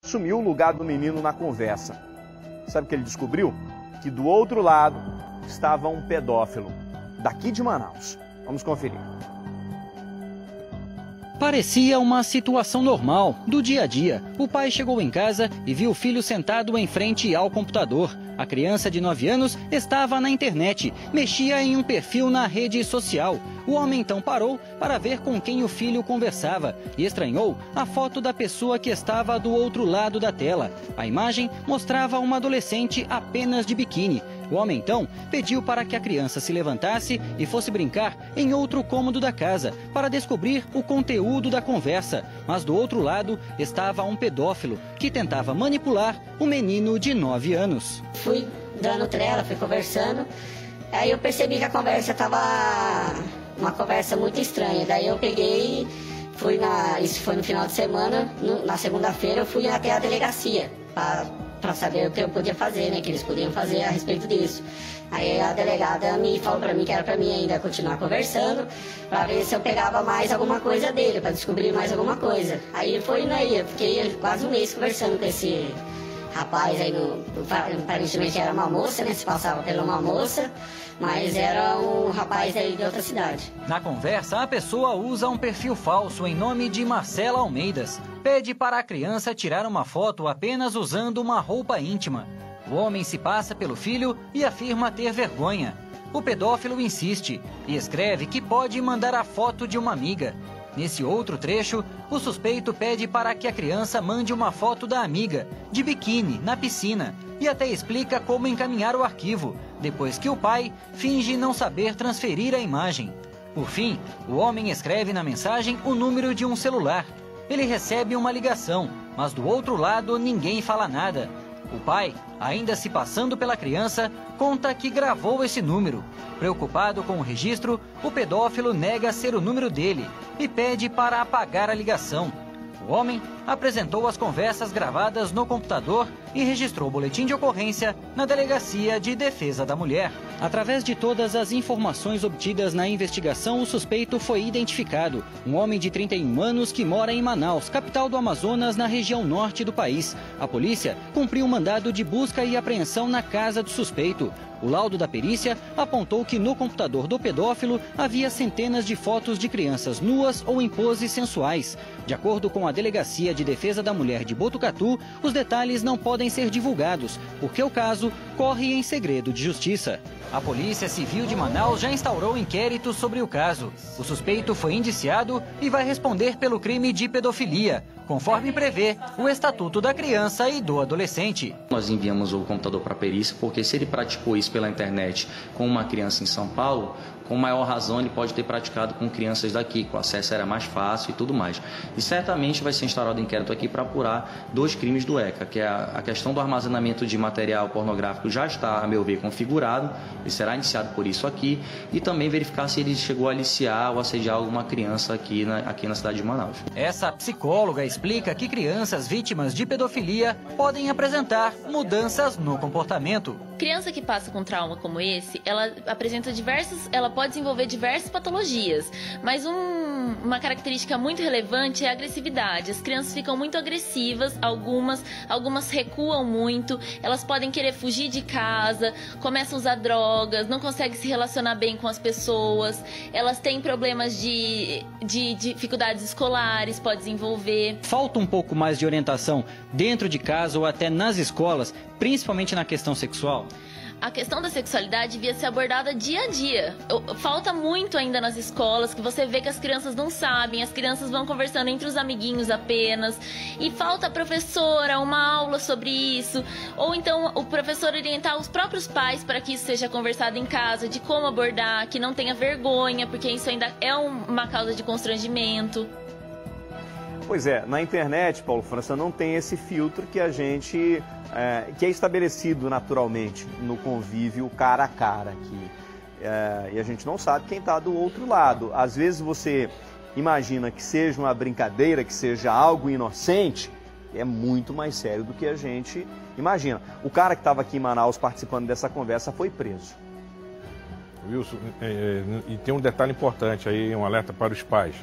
assumiu o lugar do menino na conversa. Sabe o que ele descobriu? Que do outro lado estava um pedófilo, daqui de Manaus. Vamos conferir. Parecia uma situação normal, do dia a dia. O pai chegou em casa e viu o filho sentado em frente ao computador. A criança de 9 anos estava na internet, mexia em um perfil na rede social. O homem então parou para ver com quem o filho conversava e estranhou a foto da pessoa que estava do outro lado da tela. A imagem mostrava uma adolescente apenas de biquíni. O homem então pediu para que a criança se levantasse e fosse brincar em outro cômodo da casa para descobrir o conteúdo da conversa. Mas do outro lado estava um pedófilo que tentava manipular o menino de 9 anos. Fui dando trela, fui conversando, aí eu percebi que a conversa estava uma conversa muito estranha. Daí eu peguei, isso foi no final de semana, na segunda-feira eu fui até a delegacia para saber o que eu podia fazer, né, que eles podiam fazer a respeito disso. Aí a delegada me falou para mim que era para mim ainda continuar conversando, para ver se eu pegava mais alguma coisa dele, para descobrir mais alguma coisa. Aí foi indo aí, eu fiquei quase um mês conversando com esse rapaz aí, aparentemente era uma moça, né, se passava por uma moça, mas era um rapaz aí de outra cidade. Na conversa, a pessoa usa um perfil falso em nome de Marcela Almeidas. Pede para a criança tirar uma foto apenas usando uma roupa íntima. O homem se passa pelo filho e afirma ter vergonha. O pedófilo insiste e escreve que pode mandar a foto de uma amiga. Nesse outro trecho, o suspeito pede para que a criança mande uma foto da amiga, de biquíni, na piscina, e até explica como encaminhar o arquivo, depois que o pai finge não saber transferir a imagem. Por fim, o homem escreve na mensagem o número de um celular. Ele recebe uma ligação, mas do outro lado ninguém fala nada. O pai, ainda se passando pela criança, conta que gravou esse número. Preocupado com o registro, o pedófilo nega ser o número dele e pede para apagar a ligação. O homem apresentou as conversas gravadas no computador e registrou o boletim de ocorrência na Delegacia de Defesa da Mulher. Através de todas as informações obtidas na investigação, o suspeito foi identificado. Um homem de 31 anos que mora em Manaus, capital do Amazonas, na região norte do país. A polícia cumpriu um mandado de busca e apreensão na casa do suspeito. O laudo da perícia apontou que no computador do pedófilo havia centenas de fotos de crianças nuas ou em poses sensuais. De acordo com a Delegacia de Defesa da Mulher de Botucatu, os detalhes não podem ser divulgados, porque o caso corre em segredo de justiça. A Polícia Civil de Manaus já instaurou inquérito sobre o caso. O suspeito foi indiciado e vai responder pelo crime de pedofilia, conforme prevê o Estatuto da Criança e do Adolescente. Nós enviamos o computador para a perícia, porque se ele praticou isso pela internet com uma criança em São Paulo, com maior razão ele pode ter praticado com crianças daqui, que o acesso era mais fácil e tudo mais. E certamente vai ser instaurado inquérito aqui para apurar 2 crimes do ECA, que é a questão do armazenamento de material pornográfico já está, a meu ver, configurado, ele será indiciado por isso aqui, e também verificar se ele chegou a aliciar ou assediar alguma criança aqui na cidade de Manaus. Essa psicóloga explica que crianças vítimas de pedofilia podem apresentar mudanças no comportamento. Criança que passa com trauma como esse, ela pode desenvolver diversas patologias, mas uma característica muito relevante é a agressividade. As crianças ficam muito agressivas, algumas recuam muito, elas podem querer fugir de casa, começam a usar drogas, não conseguem se relacionar bem com as pessoas, elas têm problemas de dificuldades escolares, pode desenvolver. Falta um pouco mais de orientação dentro de casa ou até nas escolas, principalmente na questão sexual? A questão da sexualidade devia ser abordada dia a dia. Falta muito ainda nas escolas, que você vê que as crianças não sabem, as crianças vão conversando entre os amiguinhos apenas, e falta a professora uma aula sobre isso, ou então o professor orientar os próprios pais para que isso seja conversado em casa, de como abordar, que não tenha vergonha, porque isso ainda é uma causa de constrangimento. Pois é, na internet, Paulo França, não tem esse filtro que que é estabelecido naturalmente no convívio cara a cara aqui. E a gente não sabe quem está do outro lado. Às vezes você imagina que seja uma brincadeira, que seja algo inocente, é muito mais sério do que a gente imagina. O cara que estava aqui em Manaus participando dessa conversa foi preso. Wilson, e tem um detalhe importante aí, um alerta para os pais.